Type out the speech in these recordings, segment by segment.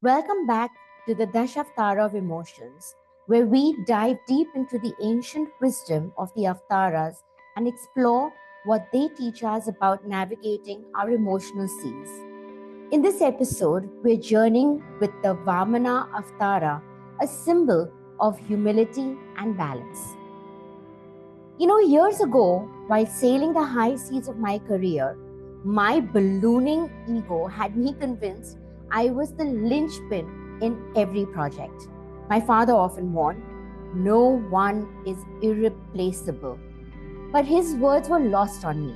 Welcome back to the Dashavatara of Emotions, where we dive deep into the ancient wisdom of the Avtaras and explore what they teach us about navigating our emotional seas. In this episode, we're journeying with the Vamana Avtara, a symbol of humility and balance. Years ago, while sailing the high seas of my career, my ballooning ego had me convinced I was the linchpin in every project. My father often warned, no one is irreplaceable. But his words were lost on me.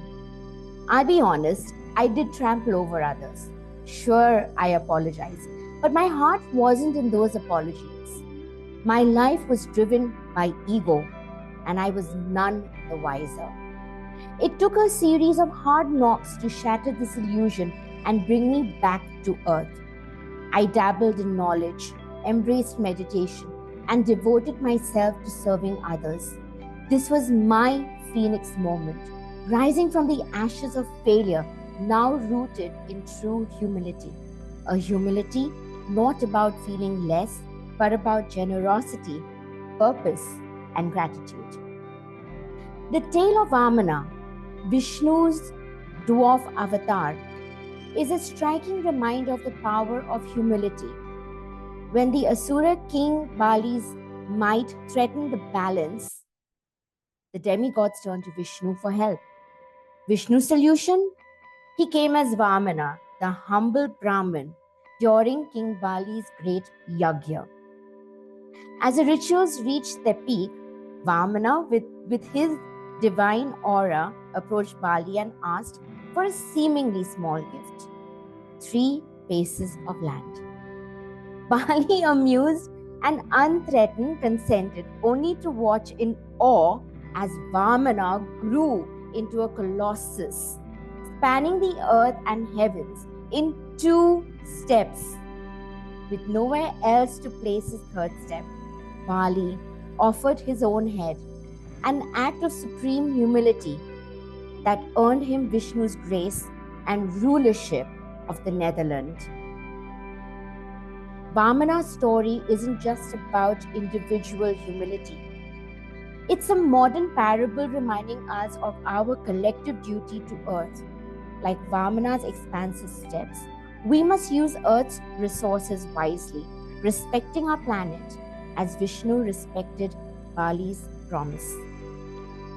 I'll be honest, I did trample over others. Sure, I apologize, but my heart wasn't in those apologies. My life was driven by ego, and I was none the wiser. It took a series of hard knocks to shatter this illusion and bring me back to earth. I dabbled in knowledge, embraced meditation, and devoted myself to serving others. This was my phoenix moment, rising from the ashes of failure, now rooted in true humility. A humility not about feeling less, but about generosity, purpose, and gratitude. The tale of Vamana, Vishnu's dwarf avatar, is a striking reminder of the power of humility. When the Asura king Bali's might threatened the balance, the demigods turned to Vishnu for help. Vishnu's solution? He came as Vamana, the humble Brahmin, during King Bali's great yagya. As the rituals reached their peak, Vamana, with his divine aura, approached Bali and asked for a seemingly small gift: 3 paces of land. Bali, amused and unthreatened, consented, only to watch in awe as Vamana grew into a colossus, spanning the earth and heavens in 2 steps. With nowhere else to place his third step, Bali offered his own head, an act of supreme humility that earned him Vishnu's grace and rulership of the Netherlands. Vamana's story isn't just about individual humility. It's a modern parable reminding us of our collective duty to Earth. Like Vamana's expansive steps, we must use Earth's resources wisely, respecting our planet as Vishnu respected Bali's promise.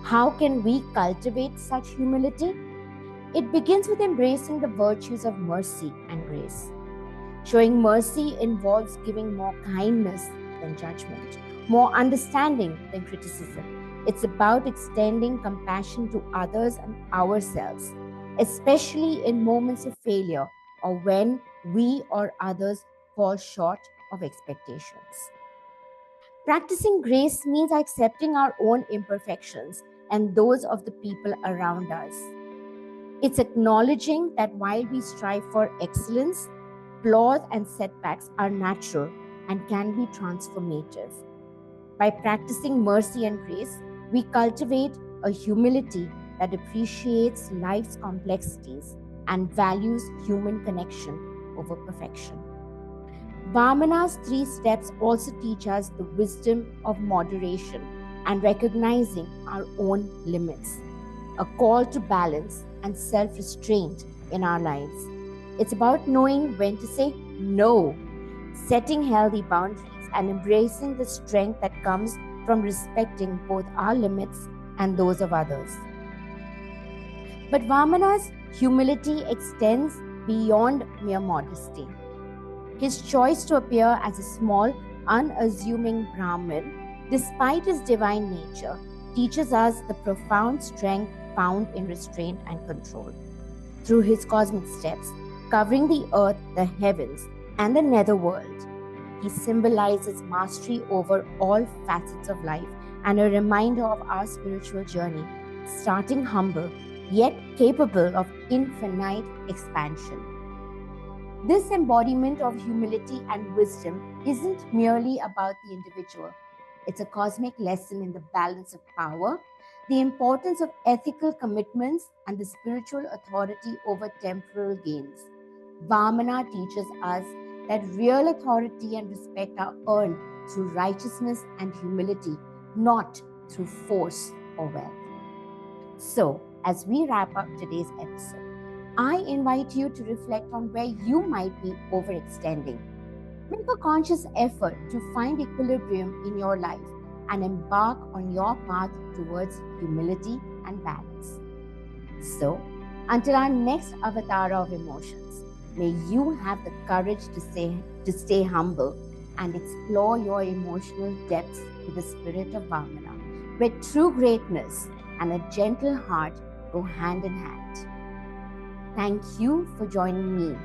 How can we cultivate such humility? It begins with embracing the virtues of mercy and grace. Showing mercy involves giving more kindness than judgment, more understanding than criticism. It's about extending compassion to others and ourselves, especially in moments of failure or when we or others fall short of expectations. Practicing grace means accepting our own imperfections and those of the people around us. It's acknowledging that while we strive for excellence, flaws and setbacks are natural and can be transformative. By practicing mercy and grace, we cultivate a humility that appreciates life's complexities and values human connection over perfection. Vamana's 3 steps also teach us the wisdom of moderation and recognizing our own limits, a call to balance and self restraint in our lives. It's about knowing when to say no, setting healthy boundaries, and embracing the strength that comes from respecting both our limits and those of others. But Vamana's humility extends beyond mere modesty. His choice to appear as a small, unassuming Brahmin, despite his divine nature, teaches us the profound strength found in restraint and control. Through his cosmic steps, covering the earth, the heavens, and the netherworld, he symbolizes mastery over all facets of life and a reminder of our spiritual journey, starting humble yet capable of infinite expansion. This embodiment of humility and wisdom isn't merely about the individual. It's a cosmic lesson in the balance of power, the importance of ethical commitments, and the spiritual authority over temporal gains. Vamana teaches us that real authority and respect are earned through righteousness and humility, not through force or wealth. So, as we wrap up today's episode, I invite you to reflect on where you might be overextending. Make a conscious effort to find equilibrium in your life and embark on your path towards humility and balance. So, until our next avatar of emotions, may you have the courage to stay humble and explore your emotional depths with the spirit of Vamana, where true greatness and a gentle heart go hand in hand. Thank you for joining me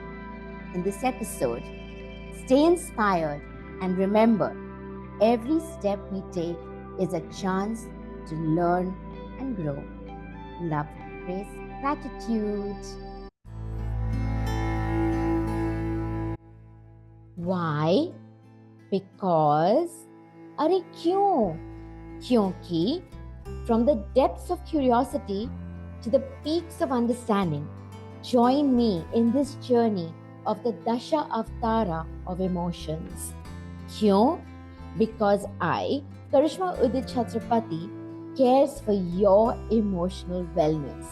in this episode. Stay inspired and remember, every step we take is a chance to learn and grow. Love, grace, gratitude. Why? Because अरे क्यों? क्योंकि from the depths of curiosity to the peaks of understanding, join me in this journey of the Dasha Avatara of emotions. Kyun? Because I, Karishma Udit Chhatrapati, cares for your emotional wellness.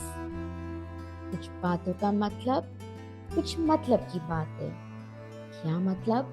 कुछ बातों का मतलब, कुछ मतलब की बातें. क्या मतलब?